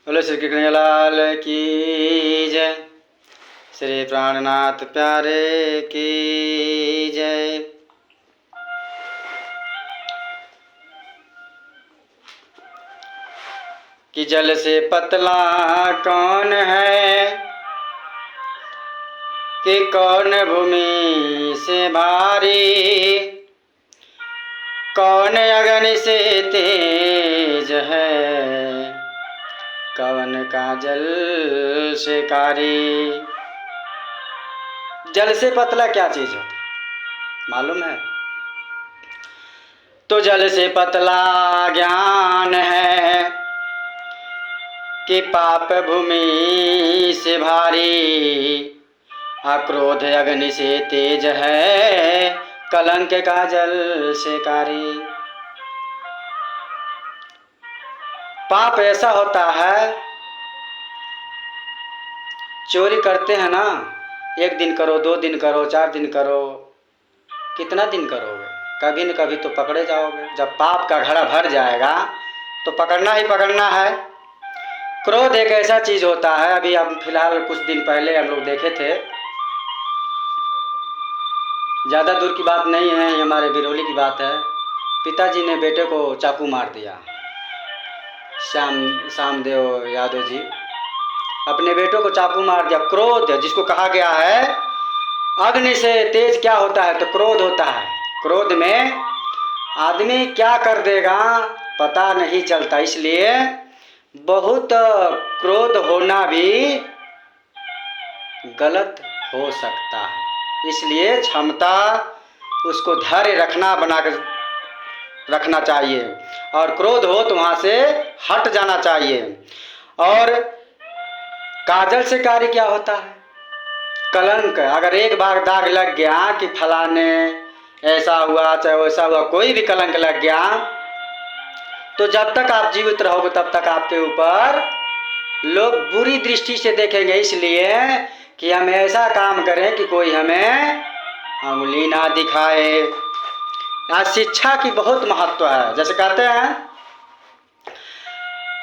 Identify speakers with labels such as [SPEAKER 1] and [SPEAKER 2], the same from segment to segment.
[SPEAKER 1] बोलो श्री कृष्ण लाल की जय, श्री प्राणनाथ प्यारे की जय। कि जल से पतला कौन है, कि कौन भूमि से भारी, कौन अग्नि से तेज है, कवन का जल से कारी। जल से पतला क्या चीज होती मालूम है? तो जल से पतला ज्ञान है, कि पाप भूमि से भारी, अक्रोध अग्नि से तेज है, कलंक का जल से कारी। पाप ऐसा होता है, चोरी करते हैं ना, एक दिन करो, 2 दिन करो, 4 दिन करो, कितना दिन करोगे? कभी न कभी तो पकड़े जाओगे। जब पाप का घड़ा भर जाएगा तो पकड़ना ही पकड़ना है। क्रोध एक ऐसा चीज होता है, अभी हम फिलहाल कुछ दिन पहले हम लोग देखे थे, ज़्यादा दूर की बात नहीं है, ये हमारे बिरौली की बात है। पिताजी ने बेटे को चाकू मार दिया। श्यामदेव यादव जी अपने बेटों को चाकू मार दिया। क्रोध जिसको कहा गया है अग्नि से तेज क्या होता है, तो क्रोध होता है। क्रोध में आदमी क्या कर देगा पता नहीं चलता, इसलिए बहुत क्रोध होना भी गलत हो सकता है। इसलिए क्षमता उसको धैर्य बनाकर रखना चाहिए, और क्रोध हो तो वहाँ से हट जाना चाहिए। और काजल से कार्य क्या होता है? कलंक। अगर एक बार दाग लग गया कि फलाने ऐसा हुआ चाहे वैसा हुआ, कोई भी कलंक लग गया, तो जब तक आप जीवित रहोगे तब तक आपके ऊपर लोग बुरी दृष्टि से देखेंगे। इसलिए कि हम ऐसा काम करें कि कोई हमें अंगुली ना दिखाए। आज शिक्षा की बहुत महत्व है। जैसे कहते हैं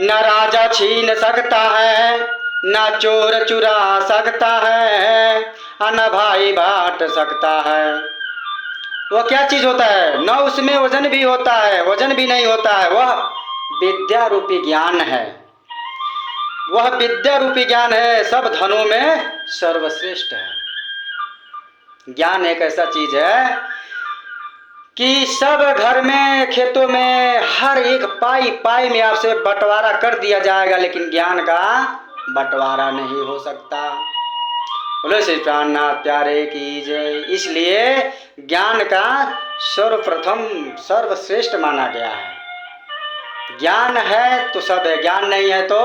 [SPEAKER 1] न राजा छीन सकता है, न चोर चुरा सकता है, न भाई बांट सकता है। वो क्या चीज होता है? न उसमें वजन भी होता है, वजन भी नहीं होता है। वह विद्या रूपी ज्ञान है। वह विद्या रूपी ज्ञान है, सब धनों में सर्वश्रेष्ठ है। ज्ञान एक ऐसा चीज है कि सब घर में, खेतों में, हर एक पाई पाई में आपसे बंटवारा कर दिया जाएगा, लेकिन ज्ञान का बंटवारा नहीं हो सकता। बोलो श्री प्राणनाथ प्यारे की जय। इसलिए ज्ञान का सर्वप्रथम सर्वश्रेष्ठ माना गया है। ज्ञान है तो सब है, ज्ञान नहीं है तो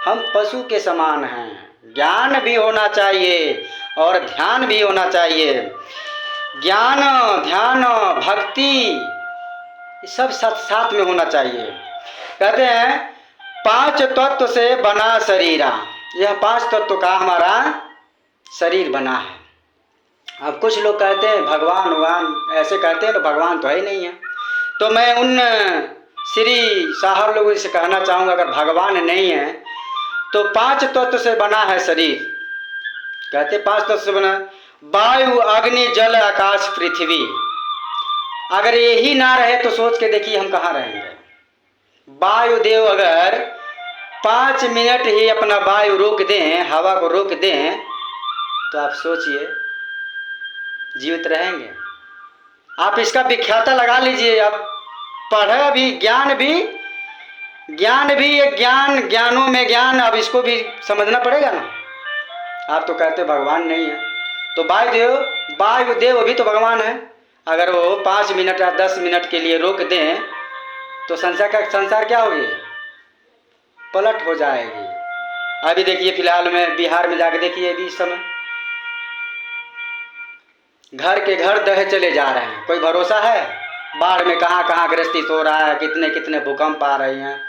[SPEAKER 1] हम पशु के समान हैं। ज्ञान भी होना चाहिए और ध्यान भी होना चाहिए। ज्ञान, ध्यान, भक्ति सब साथ साथ में होना चाहिए। कहते हैं 5 तत्व से बना शरीरा। यह 5 तत्व का हमारा शरीर बना है। अब कुछ लोग कहते हैं भगवान ऐसे कहते हैं, तो भगवान तो है ही नहीं है। तो मैं उन श्री साहब लोगों से कहना चाहूँगा, अगर भगवान नहीं है तो 5 तत्व से बना है शरीर। कहते 5 तत्व से बना, वायु, अग्नि, जल, आकाश, पृथ्वी। अगर यही ना रहे तो सोच के देखिए हम कहाँ रहेंगे। वायुदेव अगर 5 मिनट ही अपना वायु रोक दें, हवा को रोक दें, तो आप सोचिए जीवित रहेंगे? आप इसका व्याख्याता लगा लीजिए। आप पढ़े भी, ज्ञान भी एक ज्ञान, ज्ञानों में ज्ञान, अब इसको भी समझना पड़ेगा ना। आप तो कहते भगवान नहीं है, तो वायुदेव भी तो भगवान है। अगर वो 5 मिनट या 10 मिनट के लिए रोक दें तो संसार क्या होगी? पलट हो जाएगी। अभी देखिए फिलहाल में बिहार में जाके देखिए, अभी इस समय घर के घर दहे चले जा रहे हैं। कोई भरोसा है? बाढ़ में कहाँ कहाँ गृहस्थी हो रहा है, कितने कितने भूकंप आ रही हैं।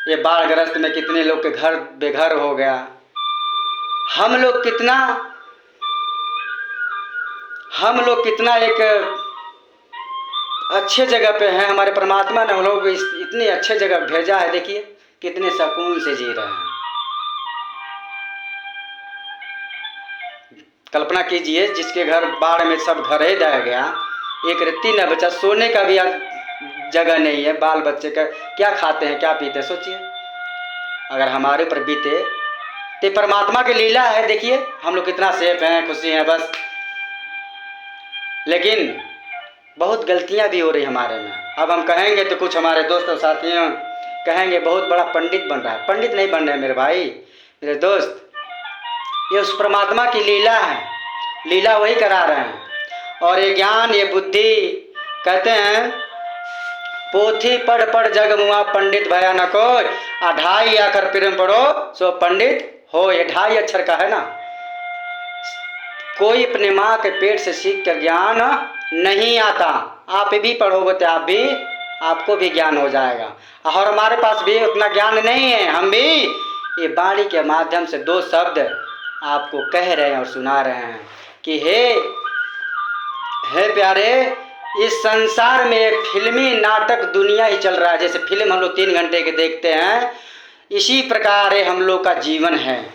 [SPEAKER 1] ये बाढ़ ग्रस्त में कितने लोग के घर बेघर हो गया। हम लोग कितना एक अच्छे जगह पे हैं। हमारे परमात्मा ने हम लोग इतनी अच्छे जगह भेजा है। देखिए कितने सुकून से जी रहे हैं। कल्पना कीजिए जिसके घर बाढ़ में सब घर ही ढह गया, एक रत्ती न बचा, सोने का भी जगह नहीं है, बाल बच्चे का क्या खाते हैं क्या पीते हैं, सोचिए अगर हमारे ऊपर बीते तो परमात्मा की लीला है। देखिए हम लोग कितना सेफ हैं, खुशी हैं बस, लेकिन बहुत गलतियां भी हो रही हमारे में। अब हम कहेंगे तो कुछ हमारे दोस्त और साथियों कहेंगे बहुत बड़ा पंडित बन रहा है। पंडित नहीं बन रहे मेरे भाई मेरे दोस्त, ये उस परमात्मा की लीला है, लीला वही करा रहे हैं। और ये ज्ञान ये बुद्धि कहते हैं पोथी पढ़ पढ़ जग मुआ पंडित भया न कोई, 2.5 अक्षर प्रेम पढ़ो सो पंडित हो। ये 2.5 अक्षर का है ना, कोई अपने माँ के पेट से सीख कर ज्ञान नहीं आता। आप भी पढ़ोगे तो आपको भी ज्ञान हो जाएगा। और हमारे पास भी उतना ज्ञान नहीं है, हम भी ये वाणी के माध्यम से 2 शब्द आपको कह रहे हैं और सुना रहे हैं कि हे प्यारे, इस संसार में एक फिल्मी नाटक दुनिया ही चल रहा है। जैसे फिल्म हम लोग 3 घंटे के देखते हैं, इसी प्रकार हम लोग का जीवन है,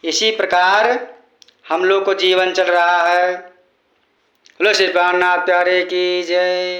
[SPEAKER 1] इसी प्रकार हम लोग को जीवन चल रहा है। बोलो श्री प्राणनाथ प्यारे की जय।